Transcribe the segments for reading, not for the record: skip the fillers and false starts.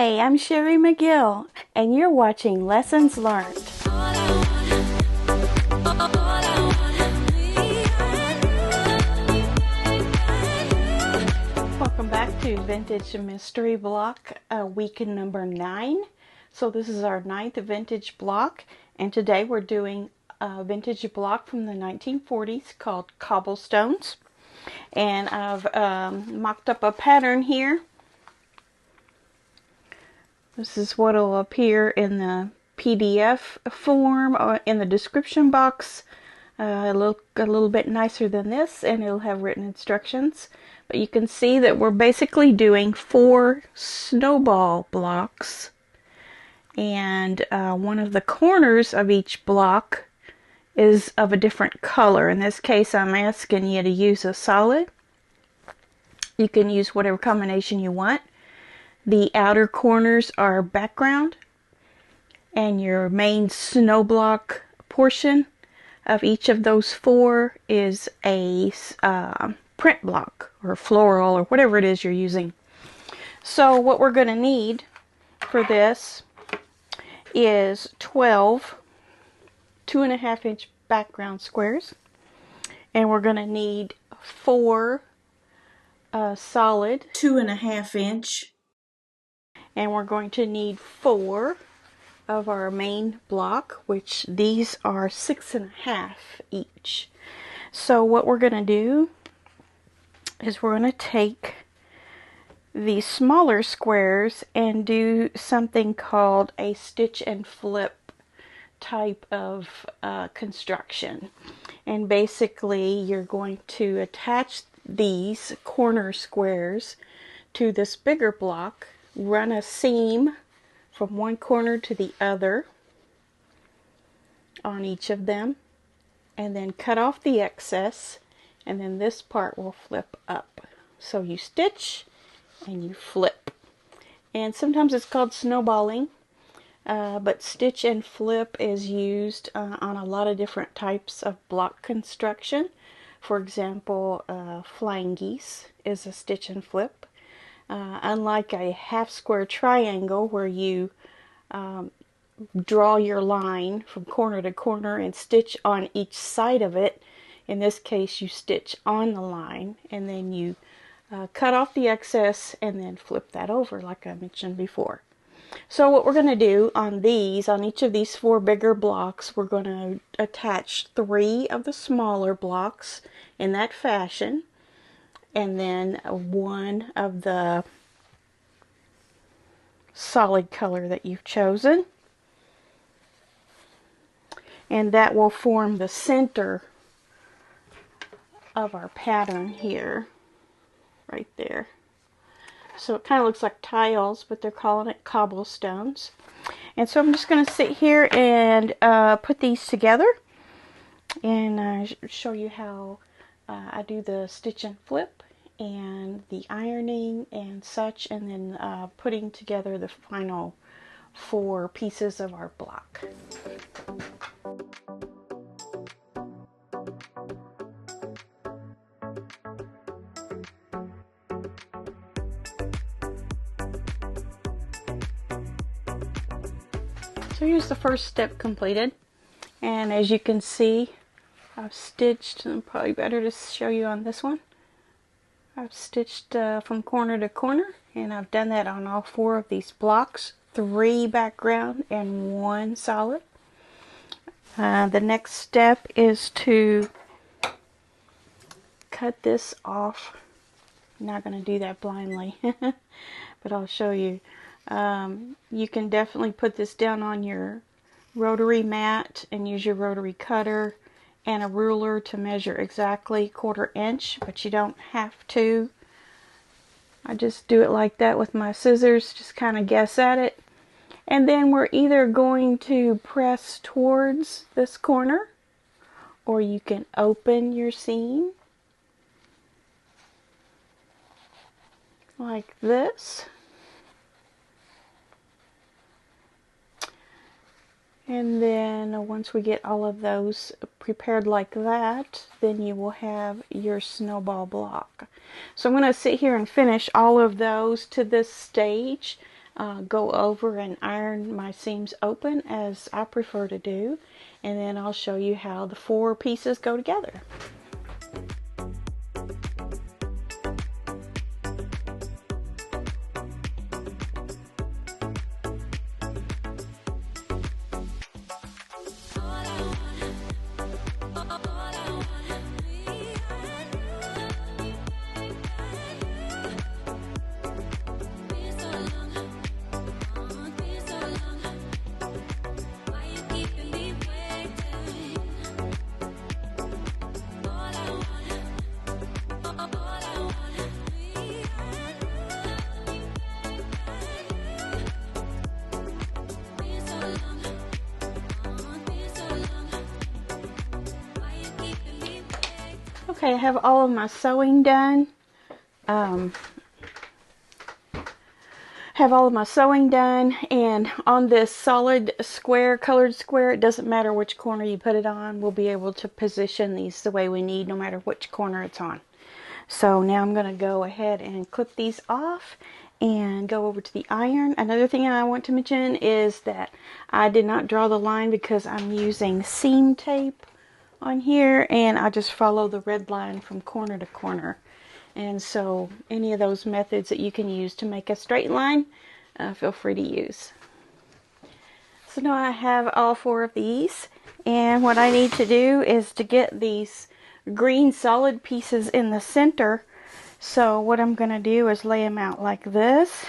Hi, I'm Sherry McGill, and you're watching Lessons Learned. Welcome back to Vintage Mystery Block, week number 9. So this is our 9th vintage block, and today we're doing a vintage block from the 1940s called Cobblestones. And I've mocked up a pattern here. This is what will appear in the PDF form or in the description box. It'll look a little bit nicer than this, and it'll have written instructions. But you can see that we're basically doing 4 snowball blocks. And one of the corners of each block is of a different color. In this case, I'm asking you to use a solid. You can use whatever combination you want. The outer corners are background, and your main snow block portion of each of those 4 is a print block or floral or whatever it is you're using. So what we're going to need for this is 12 2.5-inch background squares, and we're going to need 4 solid 2.5-inch. And we're going to need 4 of our main block, which these are 6.5 each. So what we're going to do is we're going to take the smaller squares and do something called a stitch and flip type of construction. And basically you're going to attach these corner squares to this bigger block, run a seam from one corner to the other on each of them, and then cut off the excess, and then this part will flip up. So you stitch and you flip. And sometimes it's called snowballing, but stitch and flip is used on a lot of different types of block construction. For example, flying geese is a stitch and flip. Unlike a half square triangle where you draw your line from corner to corner and stitch on each side of it, in this case you stitch on the line and then you cut off the excess and then flip that over like I mentioned before. So what we're going to do on each of these 4 bigger blocks, we're going to attach 3 of the smaller blocks in that fashion, and then 1 of the solid color that you've chosen, and that will form the center of our pattern here, right there. So it kind of looks like tiles, but they're calling it cobblestones. And so I'm just going to sit here and put these together and show you how I do the stitch and flip and the ironing and such, and then putting together the final 4 pieces of our block. So here's the first step completed, and as you can see, I've stitched, and probably better to show you on this one. I've stitched from corner to corner, and I've done that on all 4 of these blocks, 3 background and 1 solid. The next step is to cut this off. I'm not going to do that blindly, but I'll show you. You can definitely put this down on your rotary mat and use your rotary cutter and a ruler to measure exactly 1/4 inch, but you don't have to. I just do it like that with my scissors, just kind of guess at it. And then we're either going to press towards this corner, or you can open your seam like this. And then once we get all of those prepared like that, then you will have your snowball block. So I'm going to sit here and finish all of those to this stage. go over and iron my seams open as I prefer to do, and then I'll show you how the 4 pieces go together. Okay, I have all of my sewing done. And on this solid square, colored square, it doesn't matter which corner you put it on. We'll be able to position these the way we need no matter which corner it's on. So now I'm going to go ahead and clip these off and go over to the iron. Another thing I want to mention is that I did not draw the line because I'm using seam tape on here, and I just follow the red line from corner to corner. And so any of those methods that you can use to make a straight line, feel free to use. So now I have all 4 of these, and what I need to do is to get these green solid pieces in the center. So what I'm going to do is lay them out like this.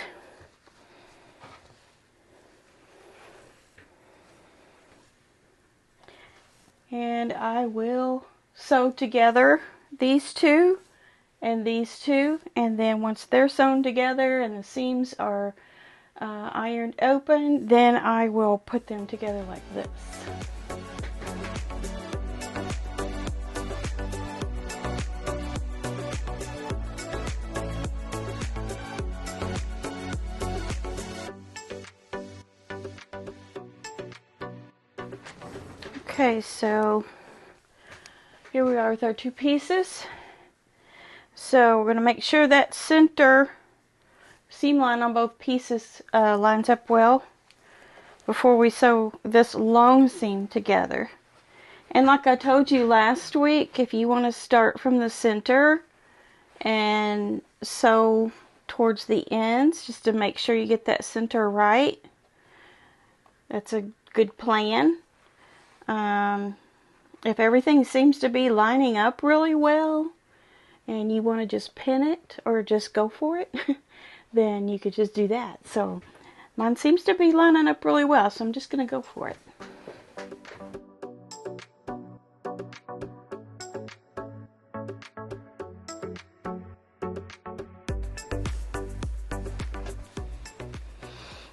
And I will sew together these 2 and these 2, and then once they're sewn together and the seams are ironed open, then I will put them together like this. Okay, so here we are with our 2 pieces. So we're going to make sure that center seam line on both pieces lines up well before we sew this long seam together. And like I told you last week, if you want to start from the center and sew towards the ends just to make sure you get that center right, that's a good plan. If everything seems to be lining up really well and you want to just pin it or just go for it, then you could just do that. So mine seems to be lining up really well, so I'm just going to go for it.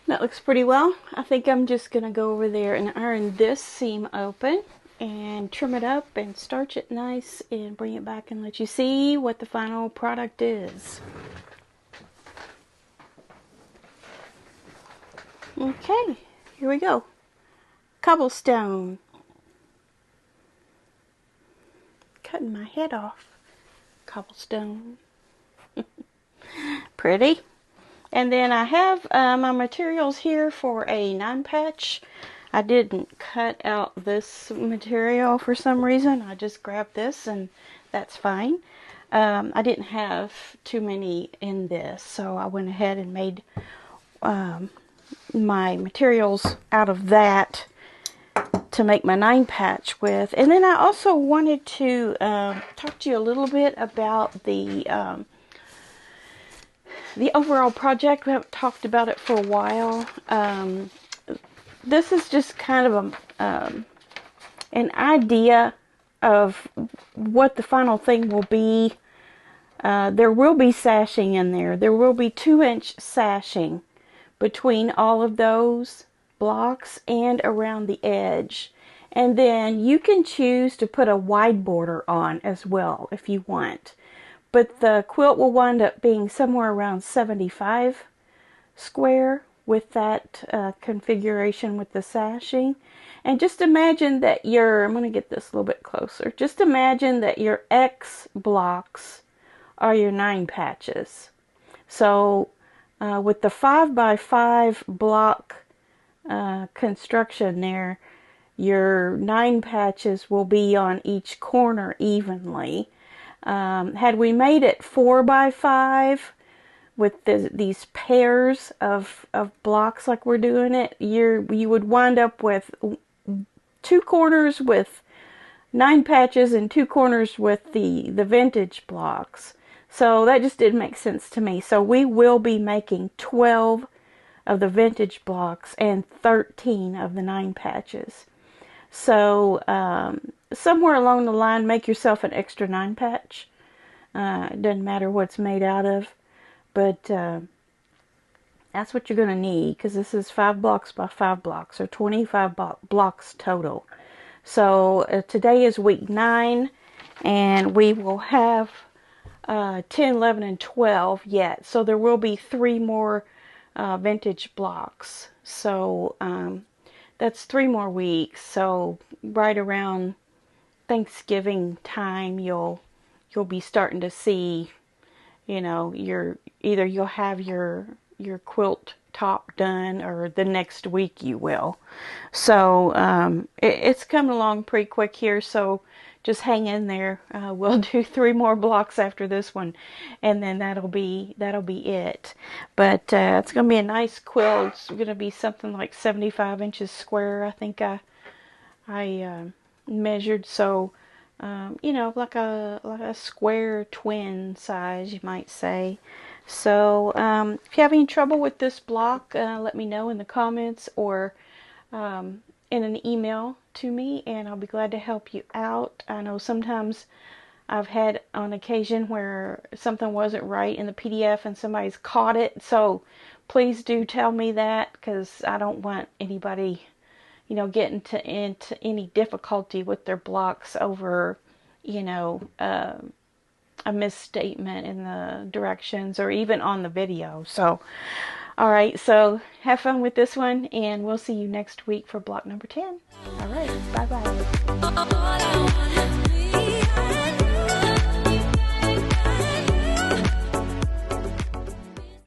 That looks pretty well. I think I'm just going to go over there and iron this seam open and trim it up and starch it nice and bring it back and let you see what the final product is. Okay, here we go. Cobblestone. Cutting my head off. Cobblestone. Pretty. And then I have my materials here for a 9-patch. I didn't cut out this material for some reason. I just grabbed this, and that's fine. I didn't have too many in this, so I went ahead and made my materials out of that to make my 9-patch with. And then I also wanted to talk to you a little bit about the overall project. We haven't talked about it for a while. This is just kind of an idea of what the final thing will be. There will be sashing in there. There will be 2-inch sashing between all of those blocks and around the edge. And then you can choose to put a wide border on as well if you want. But the quilt will wind up being somewhere around 75 square with that configuration with the sashing. And just imagine that I'm going to get this a little bit closer. Just imagine that your X blocks are your 9 patches. So with the 5x5 block construction there, your 9 patches will be on each corner evenly. Had we made it 4x5 with these pairs of blocks like we're doing it, you would wind up with 2 corners with 9 patches and 2 corners with the vintage blocks. So that just didn't make sense to me. So we will be making 12 of the vintage blocks and 13 of the 9 patches. So somewhere along the line, make yourself an extra 9 patch. It doesn't matter what it's made out of, but that's what you're going to need, because this is 5 blocks by 5 blocks, or 25 blocks total. So today is week 9, and we will have 10, 11, and 12 yet. So there will be 3 more vintage blocks. So that's 3 more weeks. So right around Thanksgiving time, you'll be starting to see, you know, you'll have your quilt top done, or the next week you will. So it's coming along pretty quick here, so just hang in there. We'll do 3 more blocks after this one, and then that'll be it. But it's gonna be a nice quilt. It's gonna be something like 75 inches square, I think I measured. So you know, like a square twin size, you might say. So if you have any trouble with this block, let me know in the comments, or in an email to me, and I'll be glad to help you out. I know sometimes I've had on occasion where something wasn't right in the PDF and somebody's caught it, so please do tell me that, because I don't want anybody, you know, getting into any difficulty with their blocks over, you know, a misstatement in the directions, or even on the video. So alright, so have fun with this one, and we'll see you next week for block number 10. Alright, bye bye.